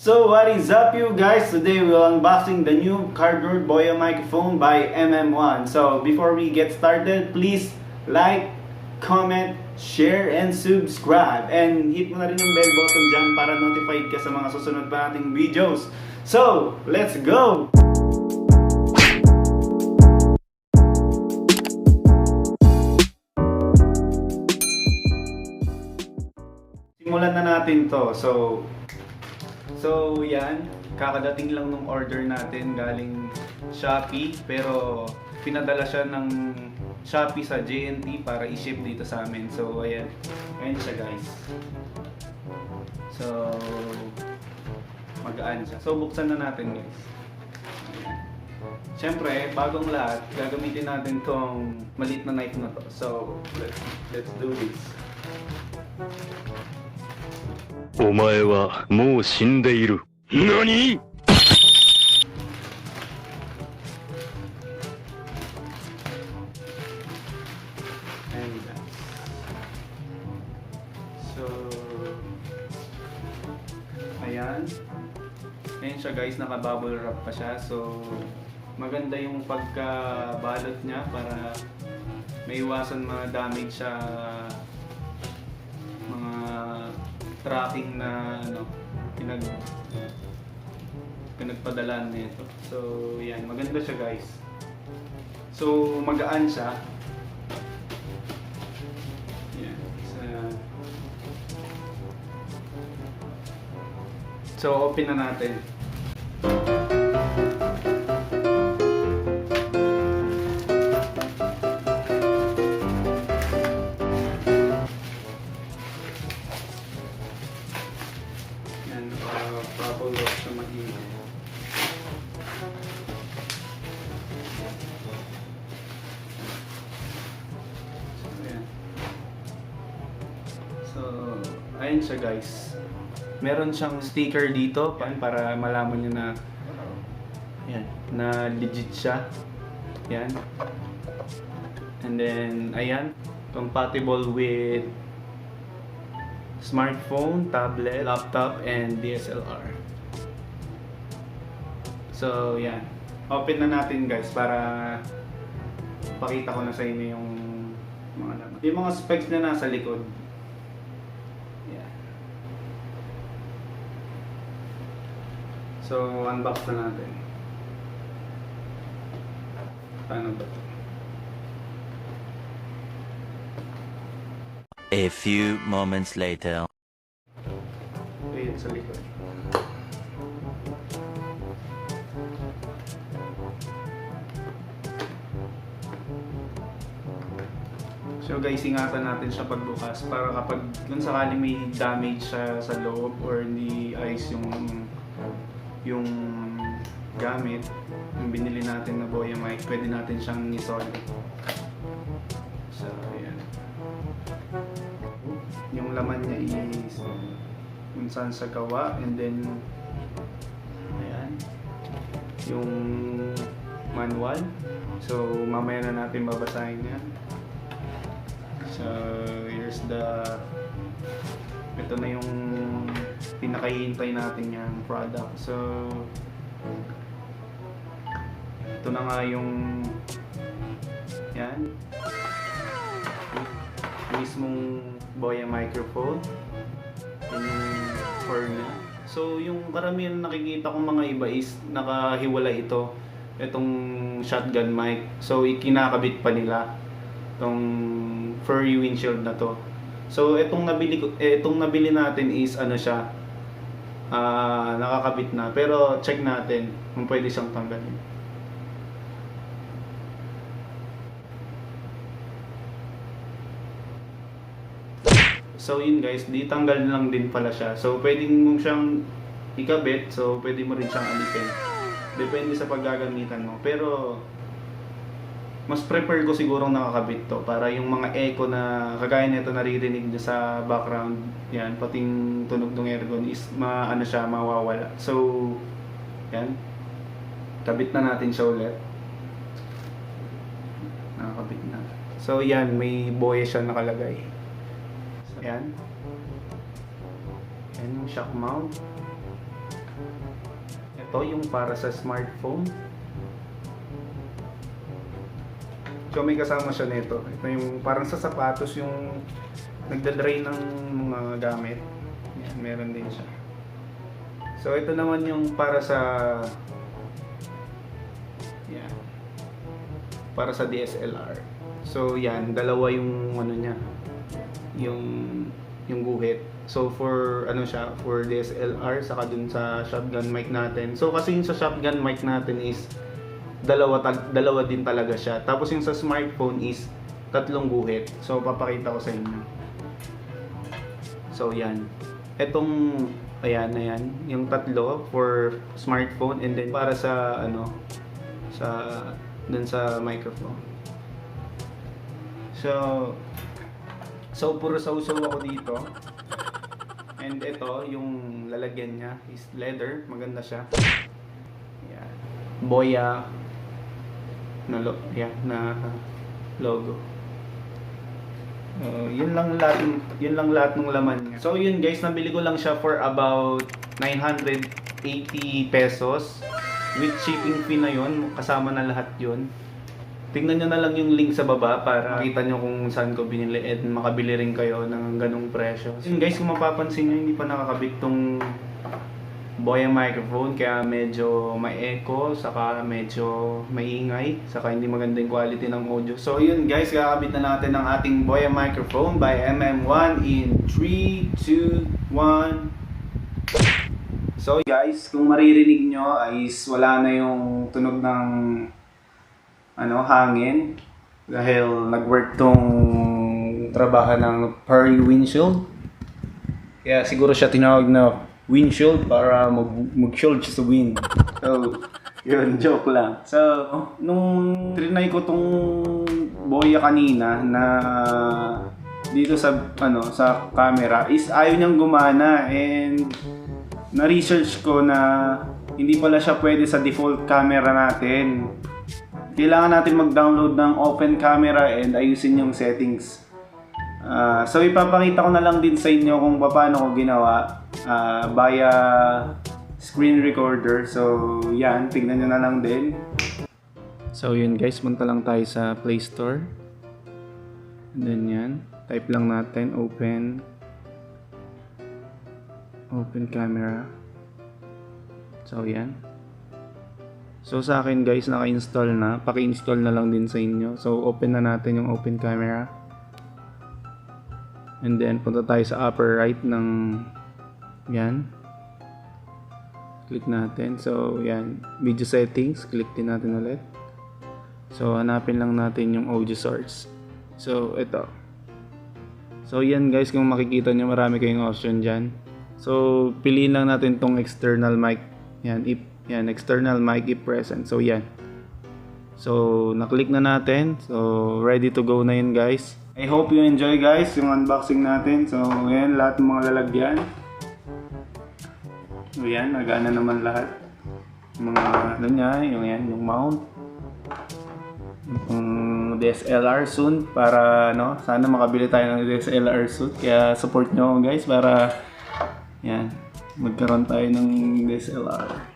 So what is up you guys? Today we'll unboxing the new cardioid BOYA microphone by MM1. So before we get started, please like, comment, share, and subscribe. And hit mo na rin yung bell button dyan para notified ka sa mga susunod pa nating videos. So, let's go! Simulan na natin to. So yan, kakadating lang nung order natin galing Shopee, pero pinadala siya ng Shopee sa JNT para i-ship dito sa amin. So ayan, ayan siya guys. So magaan siya. So buksan na natin guys. Siyempre, bagong lahat, gagamitin natin tong maliit na knife na to. So let's do this. お前はもう死んでいる。何？ So, ayan. Ayan siya guys, naka-bubble wrap pa siya. So, maganda yung pagkabalot niya para maiwasan mga damage sa mga tracking na pinagpadalan nito. So, yan, maganda siya guys. So, magaan siya. Yan. So, open na natin. Bubble wrap siya mag-init. So, ayan. So, ayan siya guys. Meron siyang sticker dito para malaman nyo na ayan, na legit siya. Ayan. And then, ayan, compatible with smartphone, tablet, laptop, and DSLR. So, yan. Open na natin guys para pakita ko na sa inyo yung mga laman. Yung mga specs na nasa likod. Yan. So, unbox na natin. Paano ba ito? A few moments later. Ayan sa likod. So guys, ingatan natin siya pagbukas para kapag kung sakali may damage siya sa loob or hindi ayos yung gamit, yung binili natin na BOYA mic, pwede natin siyang i-solve. So ayan. Yung laman niya is kung saan sa gawa, and then ayan yung manual. So mamaya na natin babasahin yan. So here's ito na yung pinakahihintay natin yung product. So ito na nga yung yan mismong BOYA microphone. Yung core niya. So yung karamihan nakikita kong mga iba is nakahiwalay itong shotgun mic. So ikinakabit pa nila itong furry windshield na to. So itong nabili natin is ano siya, nakakabit na, pero check natin kung pwede siyang tanggalin. So yun guys, di tanggal lang din pala siya. So pwedeng mo siyang ikabit, so pwede mo rin siyang alisin. Depende sa paggagamitan mo. Pero mas prefer ko sigurong nakakabit to para yung mga echo na kagaya nito naririnig niyo sa background, yan, pating tunog ng aircon is siya, mawawala. So yan, kabit na natin siya ulit. Nakakabit na. So yan, may BOYA siya nakalagay. So, yan. Yan yung shock mount. ito yung para sa smartphone. So may kasama siya nito. Ito yung parang sa sapatos, yung nagda-dry ng mga gamit. Yan, meron din siya. So ito naman yung para sa yan, para sa DSLR. So yan, dalawa yung ano niya, yung guhit. So for ano siya, for DSLR saka dun sa shotgun mic natin. So kasi yung sa shotgun mic natin is dalawa din talaga siya. Tapos yung sa smartphone is tatlong guhit. So papakita ko sa inyo. So yan. Etong ayan na yan, yung tatlo for smartphone, and then para sa ano, sa dun sa microphone. So puro sausaw ako dito. And ito, yung lalagyan niya is leather. Maganda siya. Yan. BOYA na logo. Yun lang lahat ng laman niya. So yun guys, nabili ko lang siya for about 980 pesos. With shipping fee na yun, kasama na lahat yun. Tingnan nyo na lang yung link sa baba para makita nyo kung saan ko binili at makabili rin kayo ng ganung presyo. Yun guys, kung mapapansin nyo, hindi pa nakakabit tong BOYA microphone, kaya medyo may echo, saka medyo maingay, saka hindi maganda yung quality ng audio. So yun guys, kakabit na natin ang ating BOYA microphone by MM1 in 3, 2, 1. So guys, kung maririnig nyo ay wala na yung tunog ng hangin dahil nag-work tong trabaho ng Perry windshield. Kaya siguro siya tinawag na windshield para mag-shield siya sa wind. So, yun, joke lang. So, nung trinay ko tong BOYA kanina na dito sa sa camera is ayaw niyang gumana, and na-research ko na hindi pala siya pwede sa default camera natin. Kailangan natin mag-download ng open camera and ayusin yung settings. So ipapakita ko na lang din sa inyo kung paano ko ginawa via screen recorder. So yan, tignan nyo na lang din. So yun guys, punta lang tayo sa Play Store. And then yan, type lang natin open camera. So yan. So sa akin guys, naka-install na. Paki-install na lang din sa inyo. So open na natin yung open camera. And then punta tayo sa upper right ng yan. Click natin. So yan, video settings, click din natin ulit. So hanapin lang natin yung audio source. So ito. So yan guys, kung makikita nyo, marami kayong option dyan. So piliin lang natin tong external mic. Yan, external mic if present. So yan. So na-click na natin. So ready to go na yun guys. I hope you enjoy guys yung unboxing natin. So yan, lahat ng mga lalagyan. So yan, nagana naman lahat. Yung mga yung mount. Yung DSLR soon para sana makabili tayo ng DSLR soon. Kaya support nyo guys para yan, magkaroon tayo ng DSLR.